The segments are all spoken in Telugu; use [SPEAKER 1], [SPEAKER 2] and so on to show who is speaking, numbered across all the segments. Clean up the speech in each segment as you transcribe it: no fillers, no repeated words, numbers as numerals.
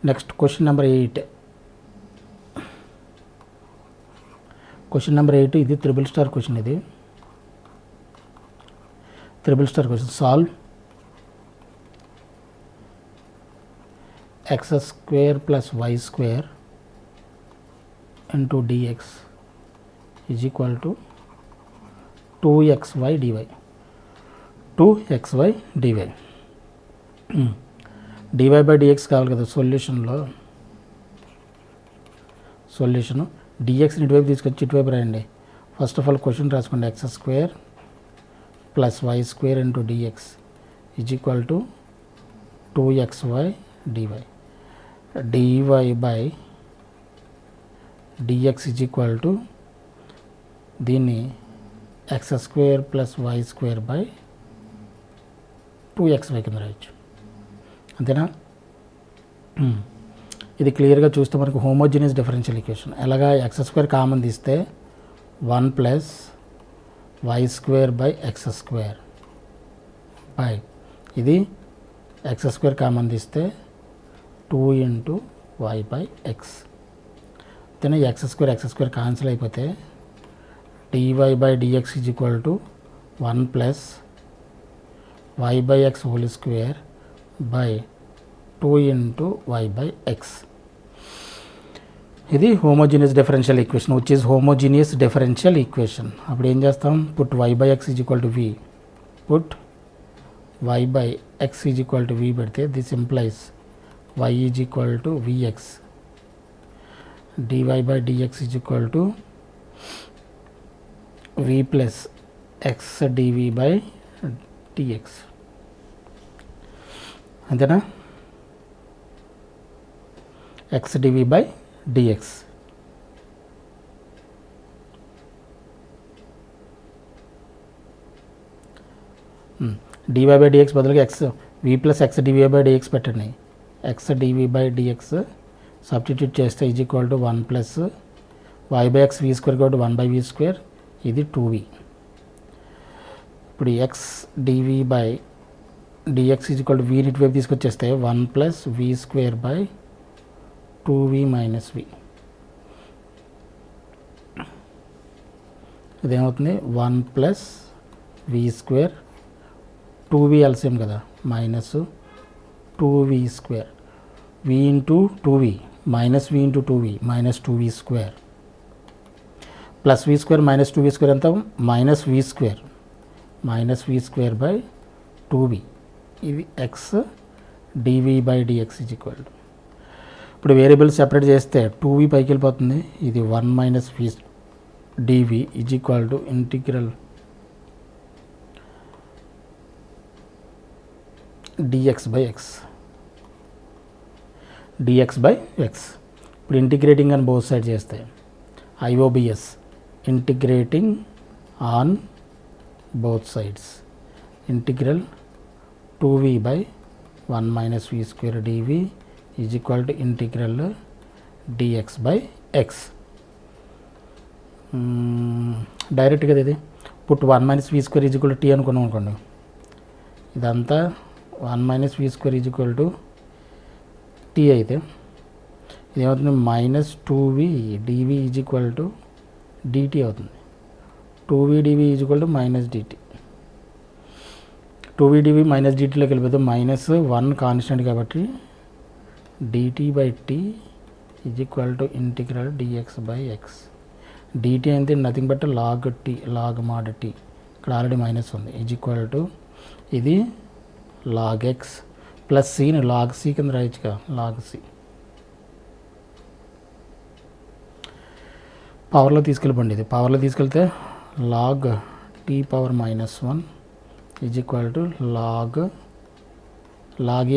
[SPEAKER 1] Next question number 8. Question number 8 ఇది త్రిబుల్ స్టార్ క్వశ్చన్. ఇది triple star question. Solve x square plus y square into dx is equal to 2xy dy. 2xy dy. dy by dx కావాలి కదా సొల్యూషన్లో. సొల్యూషన్ dxని ఇటువైపు తీసుకొచ్చి ఇటువైపు రాయండి. ఫస్ట్ ఆఫ్ ఆల్ క్వశ్చన్ రాసుకోండి. x square plus y square into dx is equal to 2xy dy. dy by dx is equal to దీన్ని x square plus y square by 2xy కింద రాయొచ్చు. అంతేనా? ఇది క్లియర్గా చూస్తే మనకు హోమోజీనియస్ డిఫరెన్షియల్ ఈక్వేషన్. ఎలాగా ఎక్స్ స్క్వేర్ కామన్ తీస్తే 1 plus y square by x square by ఇది ఎక్స్ స్క్వేర్ కామన్ తీస్తే 2 ఇంటూ వై బై ఎక్స్. అంతేనా? ఎక్స్ స్క్వేర్ క్యాన్సిల్ అయిపోతే dy by dx is equal to 1 plus y by x whole square by 2 into y by x. ఇది homogeneous differential equation which is homogeneous differential equation. అప్పుడు ఏం చేస్తాం? Put y by x is equal to v. Put y by x is equal to v పెడితే this implies y is equal to vx. dy by dx is equal to v plus x dv by dx. అంతేనా? x dv by dx. dy by dx బదులుగా x v plus x dv by dx పెట్టండి. x dv by dx substitute చేస్తే is equal to 1 plus y by x v square కాబట్టి 1 by v స్క్వేర్. ఇది 2v. ఇప్పుడు x dv by dx is equal to v ఇటు వైపు తీసుకొచ్చేస్తే 1 plus v square by 2v minus v. ఇదేమవుతుంది? 1 plus v square 2v LCM కదా minus 2v square v into 2v minus v into 2v minus 2v square plus v square minus 2v square ఎంత? Minus v square by 2v. ఇది x dv by dx is equal to. ఇప్పుడు వేరియబుల్ సెపరేట్ చేస్తే 2v పైకి వెళ్ళిపోతుంది. ఇది 1 minus v dv is equal to integral dx by x. dx by x. ఇప్పుడు ఇంటిగ్రేటింగ్ అని బోత్ సైడ్ చేస్తే IOBS integrating on both sides integral 2v by 1 minus v square dv is equal to integral dx by x. డైరెక్ట్గా ఇది put 1 minus v square is equal to t అనుకున్నాం అనుకోండి. ఇదంతా 1 minus v square is equal to t అయితే ఇదేమవుతుంది? Minus 2v dv is equal to dt అవుతుంది. 2v dv is equal to minus dt. 2v dv minus dtలోకి వెళ్ళిపోతే మైనస్ 1 కాన్స్టెంట్ కాబట్టి dt by t is equal to integral dx by x. dt అంటే nothing but log t, log mod t. ఇక్కడ ఆల్రెడీ మైనస్ ఉంది. ఈజ్ ఈక్వల్ టు ఇది లాగ్ x ప్లస్ cని లాగ్ c కింద రాయొచ్చుగా, లాగ్ c. పవర్లో తీసుకెళ్ళిపోండి. ఇది పవర్లో తీసుకెళ్తే log t power minus 1 is equal to log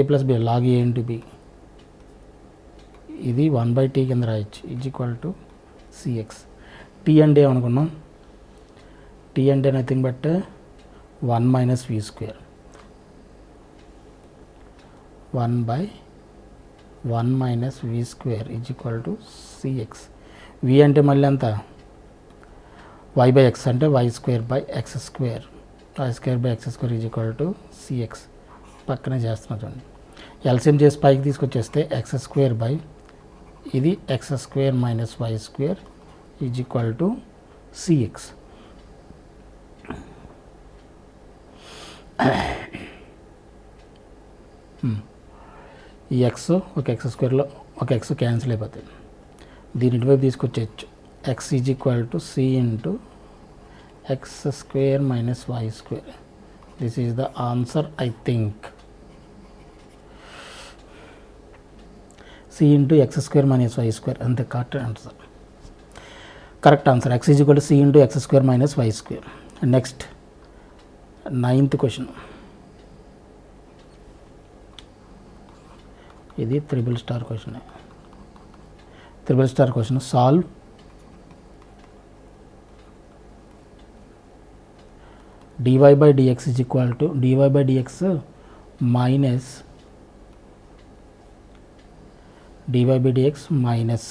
[SPEAKER 1] a plus b, log a into b. ఇది 1 బై t కింద రాయొచ్చు is equal to cx. t అంటే ఏమనుకున్నాం? t అంటే nothing but 1 minus v square 1 by 1 minus v square is equal to cx. v అంటే మళ్ళీ ఎంత? y బై x అంటే y square by x square. y square by x square is equal to cx. పక్కనే చేస్తున్నా చూడండి. ఎల్సిఎం చేసి పైకి తీసుకొచ్చేస్తే ఎక్స్ స్క్వేర్ బై ఇది x square minus y square is equal to c x. ఈ ఎక్స్ ఒక ఎక్స్ స్క్వేర్లో ఒక ఎక్స్ క్యాన్సిల్ అయిపోతుంది. దీని ఇటువైపు తీసుకొచ్చేయచ్చు. X is equal to c into x square minus y square. This is the answer I think. C into x square minus y square అంతే correct answer. Correct answer x is equal to c into x square minus y square. Next 9th question. ఇది triple star question. Triple star question. Solve dy by dx is equal to dy by dx minus dy by dx minus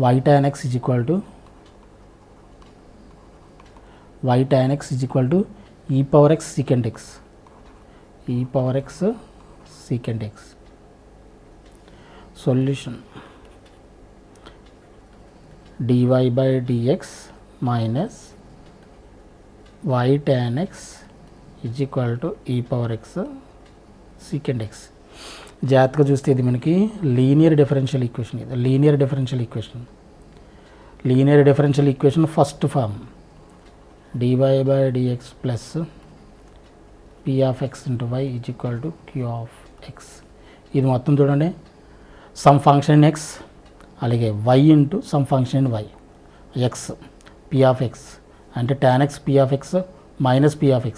[SPEAKER 1] y tan x is equal to y tan x is equal to e power x secant x. e power x secant x. Solution dy by dx minus y tan x is equal to e power x secant x. జాగ్రత్తగా చూస్తే ఇది మనకి లీనియర్ డిఫరెన్షియల్ ఈక్వేషన్. ఇది linear differential equation. Linear differential equation first form dy by dx plus p of x into y is equal to q of x. ఇది మొత్తం చూడండి, సమ్ ఫంక్షన్ ఇన్ ఎక్స్ అలాగే y into some function in y X p of x అంటే tan x p of x minus p of x.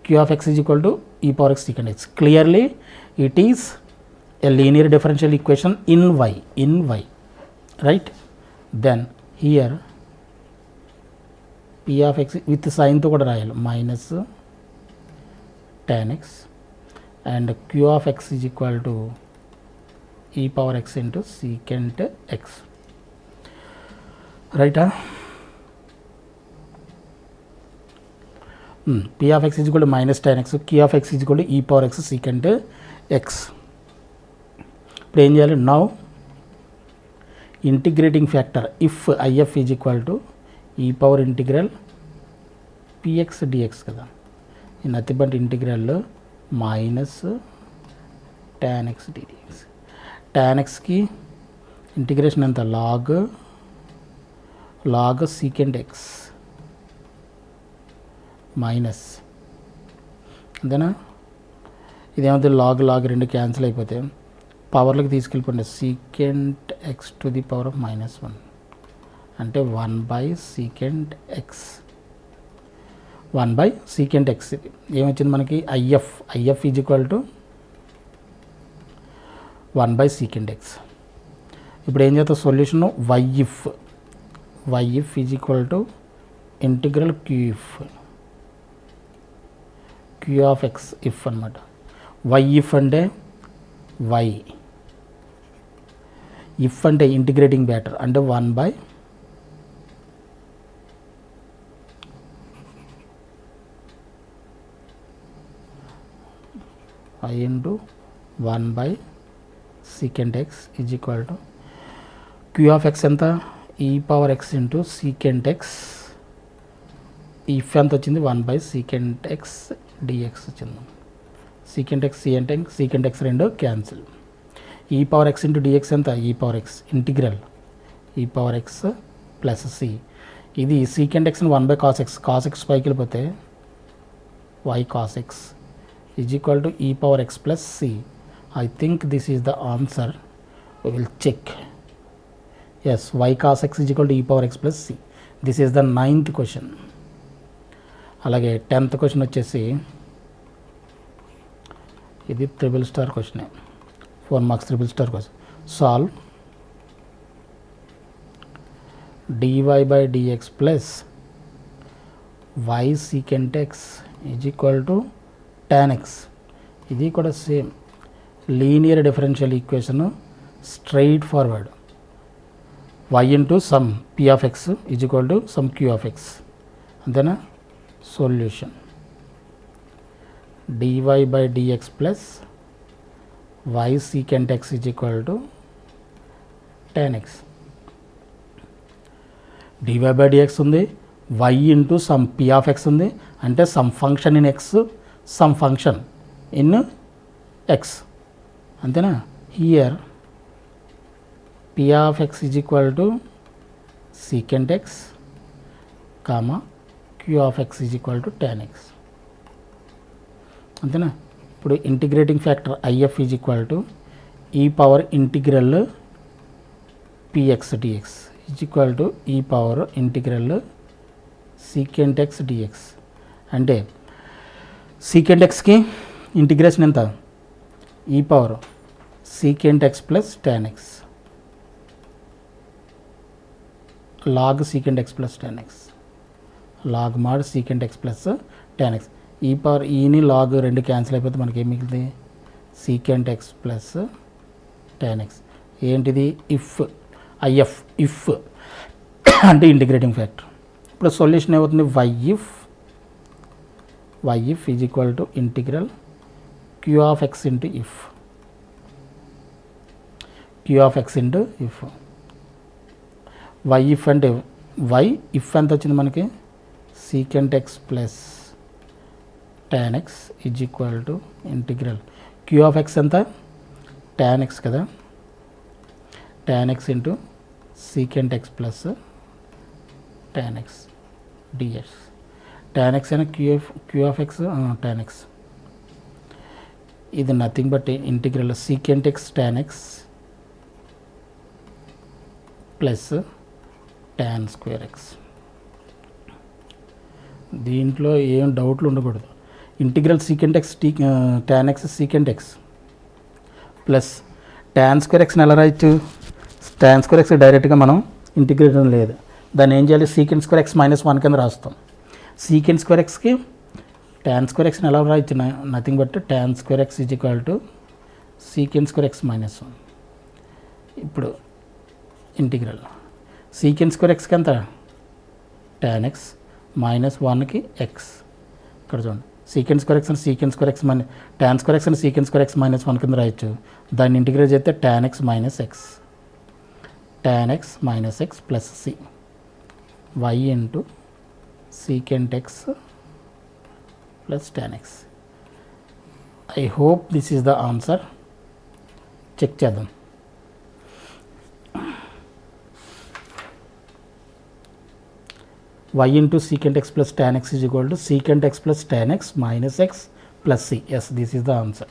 [SPEAKER 1] q of x is equal to e power x secant x. Clearly it is a linear differential equation in y, right? Then here p of x with sign తో కూడా రాయాలి minus tan x and q of x is equal to e power x into secant x, right? p of x is equal to minus tan x, q of x is equal to e power x secant x. ఇప్పుడు ఏం చేయాలి? Now integrating factor if if is equal to e power ఇంటిగ్రల్ px dx కదా, ఈ nothing but integral minus tan x dx. tan xకి ఇంటిగ్రేషన్ ఎంత? log secant x మైనస్ అంతేనా? ఇదేమవుతుంది? లాగ్ రెండు క్యాన్సిల్ అయిపోతే పవర్లోకి తీసుకెళ్ళిపోండి. Secant x to the power of -1 అంటే 1/secant x. 1/secant x. ఇది ఏమొచ్చింది మనకి? if is equal to 1/secant x. ఇప్పుడు ఏం చేస్తాం? Solution if is equal to integral q of x if అన్నమాట. if అంటే if అంటే ఇంటిగ్రేటింగ్ బ్యాటర్ అంటే 1/i into 1/secant x is equal to q of x ఎంత? e power x into secant x. if ఎంత వచ్చింది? 1/secant x dx వచ్చింది. secant x secant x రెండు cancel. e power x into dx ఎంత? e power x integral e power x plus c. ఇది secant x 1/cos x. cos x పైకి వెళ్ళిపోతే y cos x is equal to e power x plus c. I think this is the answer. We will check. Yes, y cos x is equal to e power x plus c. This is the 9th question. అలాగే 10th క్వశ్చన్ వచ్చేసి ఇది triple star question, 4 marks triple star question. Solve dy by dx plus y secant x is equal to tan x. ఇది కూడా same linear differential equation, straightforward. y into sum p of x is equal to sum q of x అంతేనా? Solution dy by dx plus y secant x is equal to tan x. dy by dx ఉంది, y into sum p of x ఉంది, అంటే some function in x, some function in x, అంతేనా. Here p of x is equal to secant x, comma q of x is equal to tan x, అంతేనా. ఇప్పుడు integrating factor IF is equal to e power integral px dx is equal to e power integral secant x dx. అంటే సీకెంట్ ఎక్స్కి ఇంటిగ్రేషన్ ఎంత, e power secant x plus tan x, log secant x plus tan x, log mod secant x plus tan x. ఈ పవర్ ఈని లాగ్ రెండు క్యాన్సిల్ అయిపోతే మనకి ఏం మిగిలింది, secant x plus tan x. ఏంటిది, ఇఫ్ IF, ఇఫ్ అంటే ఇంటిగ్రేటింగ్ ఫ్యాక్టర్. ఇప్పుడు సొల్యూషన్ ఏమవుతుంది, YF is equal to integral Q of x into IF, Q of x into IF. YF అంటే y ఇఫ్ ఎంత వచ్చింది మనకి, secant x plus tan x is equal to integral Q of x ఎంత, tan x కదా, tan x into secant x plus tan x dx. tan x అయినా Q of x tan x, ఇది nothing but integral secant x tan x plus tan square x. దీంట్లో ఏం డౌట్లు ఉండకూడదు. Integral secant x tan x secant x plus tan square xని ఎలా రాయొచ్చు, tan స్క్వేర్ x డైరెక్ట్గా మనం ఇంటిగ్రేషన్ లేదు, దాన్ని ఏం చేయాలి, సీకెంట్ స్క్వేర్ x మైనస్ 1 కింద రాస్తాం. సీకెంట్ స్క్వేర్ xకి tan స్క్వేర్ xని ఎలా రాయొచ్చు, nothing but tan square x is equal to secant square x minus 1. ఇప్పుడు ఇంటిగ్రల్ సీకెంట్ స్క్వేర్ xకి ఎంత, tan x మైనస్ 1కి x. ఇక్కడ చూడండి, సీకెంట్ స్క్వేర్ x అని secant square x minus tan square x అని సీకెంట్ స్క్వేర్ x మైనస్ 1 కింద రాయొచ్చు. దాన్ని ఇంటిగ్రేట్ చేస్తే tan x minus x, tan x minus x plus c, y into secant x plus tan x. I hope this is the answer. Check చేద్దాం. y into secant x plus tan x is equal to secant x plus tan x minus x plus c. Yes, this is the answer.